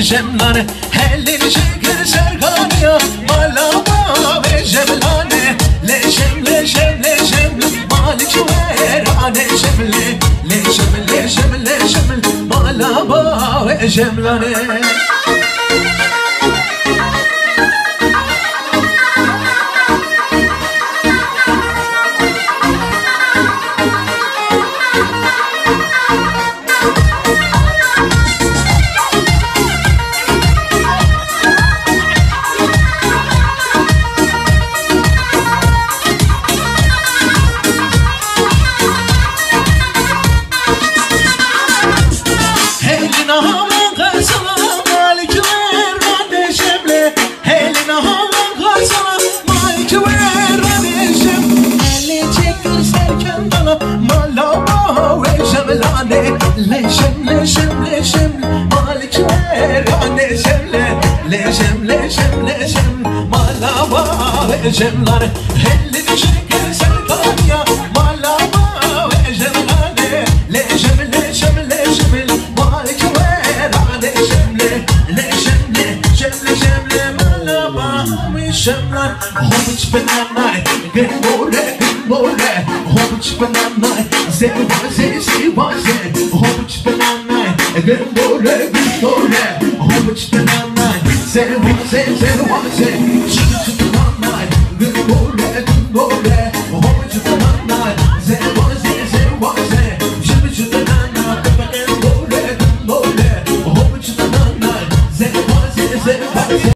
Cemlane helli şeker sergania malama ve cemlane leşem leşem leşem malik verane cemle leşem leşem leşem malama ve cemlane Cemlane helli şeker sergania malama ve cemlane leşem leşem leşem malik verane cemle leşem leşem leşem malama ve cemlane hobiç benanay gembore gembore hobiç benanay zevaze zevaze hobiç benanay gembore gembore hobiç benanay zevaze zevaze